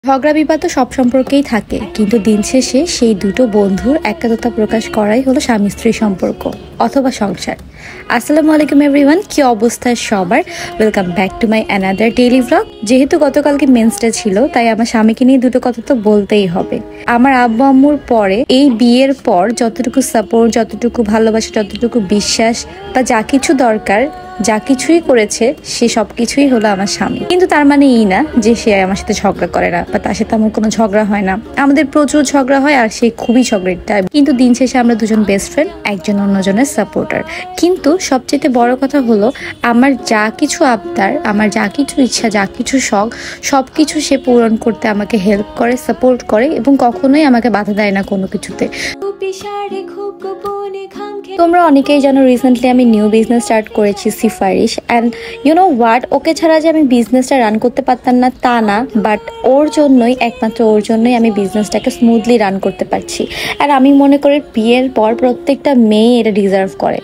ঝগড়া বিবাদ তো সব সম্পর্কেই থাকে, কিন্তু দিন শেষে সেই দুটো বন্ধুর একাত্মতা প্রকাশ করাই হলো স্বামী স্ত্রী সম্পর্ক অথবা সংসার। আসসালামু আলাইকুম এভরিওয়ান, কি অবস্থা সবার? Welcome back to my another daily vlog. যেহেতু গতকালকে মেন্স ডে ছিল, তাই আমার স্বামীকে নিয়ে দুটো কথা তো বলতেই হবে। আমার আব্বু আম্মুর পরে এই বিয়ের পর যতটুকু সাপোর্ট, যতটুকু ভালোবাসা, যতটুকু বিশ্বাস বা যা কিছু দরকার, যা কিছুই করেছে সে সব কিছুই হলো আমার স্বামী। কিন্তু তার মানে এই না যে সে আমার সাথে ঝগড়া করে না বা তার সাথে আমার কোনো ঝগড়া হয় না। আমাদের প্রচুর ঝগড়া হয় আর সে খুবই ঝগড়ার টাইপ। কিন্তু দিন শেষে আমরা দুজন বেস্ট ফ্রেন্ড, একজন অন্যজনের সাপোর্টার। কিন্তু সবচেয়ে বড় কথা হলো আমার যা কিছু আবদার, আমার যা কিছু ইচ্ছা, যা কিছু শখ, সব কিছু সে পূরণ করতে আমাকে হেল্প করে, সাপোর্ট করে এবং কখনোই আমাকে বাধা দেয় না কোনো কিছুতে। তোমরা অনেকেই জানো রিসেন্টলি আমি নিউ বিজনেস স্টার্ট করেছি সিফারিশ, অ্যান্ড ইউ নো হোয়াট, ওকে ছাড়া যে আমি বিজনেসটা রান করতে পারতাম না তা না, বাট ওর জন্যই, একমাত্র ওর জন্যই আমি বিজনেসটাকে স্মুথলি রান করতে পারছি। আর আমি মনে করি বিয়ের পর প্রত্যেকটা মেয়ে এটা ডিজার্ভ করে।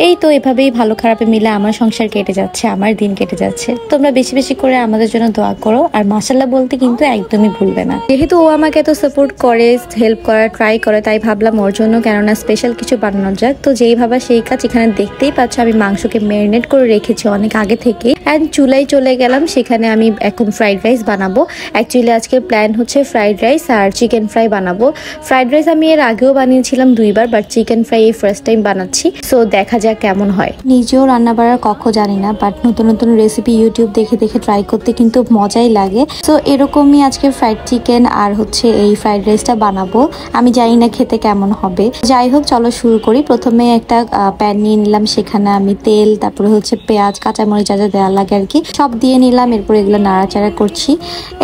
এই তো এভাবেই ভালো খারাপে মিলে আমার সংসার কেটে যাচ্ছে, আমার দিন কেটে যাচ্ছে। তোমরা বেশি বেশি করে আমাদের জন্য দোয়া করো, আর মাশাআল্লাহ বলতে কিন্তু একদমই ভুলবে না। যেহেতু ও আমাকে এত সাপোর্ট করে, হেল্প করার ট্রাই করে, তাই ভাবলাম ওর জন্য কেননা স্পেশাল কিছু বানানো যাক। তো যেই ভাবা সেই কাজ। এখানে দেখতেই পাচ্ছ আমি মাংসকে ম্যারিনেট করে রেখেছি অনেক আগে থেকে, অ্যান্ড চুলায় চলে গেলাম। সেখানে আমি এখন ফ্রাইড রাইস বানাবো। অ্যাকচুয়ালি আজকে প্ল্যান হচ্ছে ফ্রাইড রাইস আর চিকেন ফ্রাই বানাবো। ফ্রাইড রাইস আমি এর আগেও বানিয়েছিলাম দুইবার, বাট চিকেন ফ্রাই এই ফার্স্ট টাইম বানাচ্ছি। সো দেখা যাক কেমন হয়। নিজেও রান্না বাড়ার কক্ষ জানি না, বাট নতুন নতুন রেসিপি ইউটিউব দেখে দেখে ট্রাই করতে কিন্তু মজাই লাগে। সো এরকমই আজকে ফ্রাইড চিকেন আর হচ্ছে এই ফ্রাইড রাইসটা বানাবো। আমি জানি না খেতে কেমন হবে। যাই হোক, চলো শুরু করি। প্রথমে একটা প্যান নিয়ে নিলাম, সেখানে আমি তেল, তারপরে হচ্ছে পেঁয়াজ, কাঁচামরিচ যা যা দেওয়া লাগে আর কি সব দিয়ে নিলাম। এরপর এগুলো নাড়াচাড়া করছি।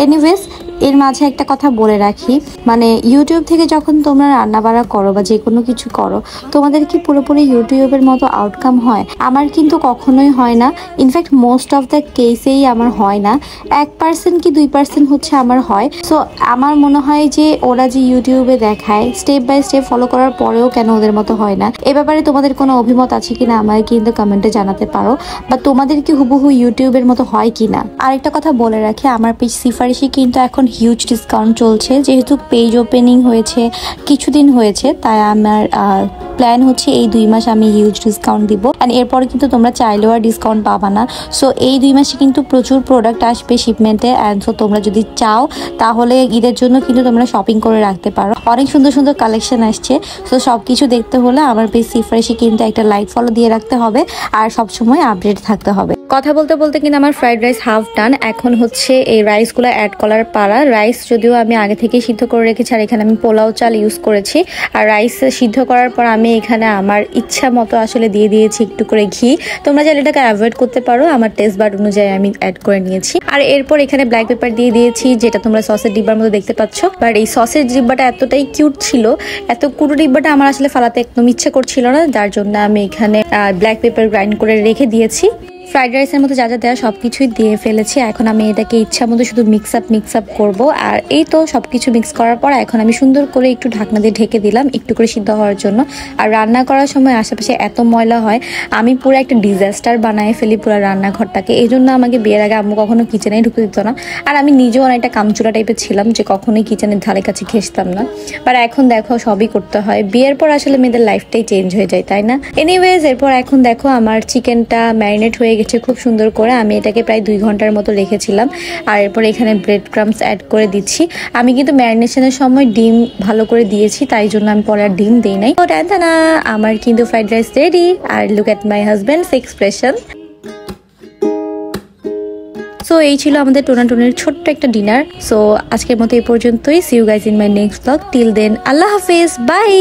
এনিওয়েজ, এর মাঝে একটা কথা বলে রাখি, মানে ইউটিউব থেকে যখন তোমরা রান্না বাড়া করো বা যে কোনো কিছু করো, তোমাদের কি পুরোপুরি ইউটিউবের মতো আউটকাম হয়? আমার কিন্তু কখনোই হয় না। ইনফ্যাক্ট মোস্ট অফ দ্য কেসেই আমার হয় না। 1% কি 2% হচ্ছে আমার হয়। সো আমার মনে হয় যে ওরা যে ইউটিউবে দেখায় স্টেপ বাই স্টেপ ফলো করার পরেও কেন ওদের মতো হয় না। এ ব্যাপারে তোমাদের কোনো অভিমত আছে কিনা আমাকে কিন্তু কমেন্টে জানাতে পারো, বা তোমাদের কি হুবহু ইউটিউবের মতো হয় কিনা। আরেকটা কথা বলে রাখি, আমার পেজ সিফারিশে কিন্তু এখন হিউজ ডিসকাউন্ট চলছে। যেহেতু পেজ ওপেনিং হয়েছে কিছুদিন হয়েছে, তাই আমার প্ল্যান হচ্ছে এই 2 মাস আমি হিউজ ডিসকাউন্ট দিব। অ্যান্ড এরপরে কিন্তু তোমরা চাইলেও আর ডিসকাউন্ট পাবা না। সো এই 2 মাসে কিন্তু প্রচুর প্রোডাক্ট আসবে শিপমেন্টে। অ্যান্ড সো তোমরা যদি চাও তাহলে ঈদের জন্য কিন্তু তোমরা শপিং করে রাখতে পারো। অনেক সুন্দর সুন্দর কালেকশন আসছে। সো সব কিছু দেখতে হলে আমার পেজ সিফারিশে কিন্তু একটা লাইক ফলো দিয়ে রাখতে হবে, আর সবসময় আপডেট থাকতে হবে। কথা বলতে বলতে কিন্তু আমার ফ্রাইড রাইস হাফ ডান। এখন হচ্ছে এই রাইসগুলো অ্যাড করার পালা। রাইস যদিও আমি আগে থেকে সিদ্ধ করে রেখেছি, আর এখানে আমি পোলাও চাল ইউজ করেছি। আর রাইস সিদ্ধ করার পর আমি এখানে আমার ইচ্ছা মতো আসলে দিয়ে দিয়েছি একটু করে ঘি। তোমরা চাইলে এটাকে অ্যাভয়েড করতে পারো, আমার টেস্ট বাড অনুযায়ী আমি অ্যাড করে নিয়েছি। আর এরপর এখানে ব্ল্যাক পেপার দিয়ে দিয়েছি, যেটা তোমরা সসের ডিব্বার মতো দেখতে পাচ্ছ। বাট এই সসের ডিব্বাটা এতটাই কিউট ছিল, এত কুটো ডিব্বাটা আমার আসলে ফালাতে একদম ইচ্ছে করছিল না, যার জন্য আমি এখানে ব্ল্যাক পেপার গ্রাইন্ড করে রেখে দিয়েছি। ফ্রাইড রাইসের মতো যা যা দেওয়া সব কিছুই দিয়ে ফেলেছি। এখন আমি এটাকে ইচ্ছা মতো শুধু মিক্স আপ করবো। আর এই তো সব কিছু মিক্স করার পর এখন আমি সুন্দর করে একটু ঢাকনা দিয়ে ঢেকে দিলাম একটু করে সিদ্ধ হওয়ার জন্য। আর রান্না করার সময় আশেপাশে এত ময়লা হয়, আমি পুরো একটা ডিজাস্টার বানায় ফেলি পুরো রান্নাঘরটাকে। এই জন্য আমাকে বিয়ের আগে আম্মু কখনো কিচেনেই ঢুকে দিত না। আর আমি নিজেও অনেকটা কামচুরা টাইপের ছিলাম, যে কখনোই কিচেনের ধারে কাছে ঘেসতাম না। বাট এখন দেখো সবই করতে হয়। বিয়ের পর আসলে মেয়েদের লাইফটাই চেঞ্জ হয়ে যায়, তাই না? এনিওয়েজ, এরপর এখন দেখো আমার চিকেনটা ম্যারিনেট হয়ে গেছে খুব সুন্দর করে। আমি এটাকে প্রায় 2 ঘন্টার মতো রেখেছিলাম। আর এরপর এখানে ব্রেড ক্রাম্পস অ্যাড করে দিচ্ছি। আমি কিন্তু ম্যারিনেশনের সময় ডিম ভালো করে দিয়েছি, তাই জন্য আমি পরে আর ডিম দিই নাই। তো টানা আমার কিন্তু ফ্রাইড রাইস রেডি। আর look at my husband's expression. So এই ছিল আমাদের টোনাটুনের ছোট্ট একটা ডিনার। সো আজকের মতো এই পর্যন্তই। See you guys in my next blog. Till then, Allah হাফেজ, বাই।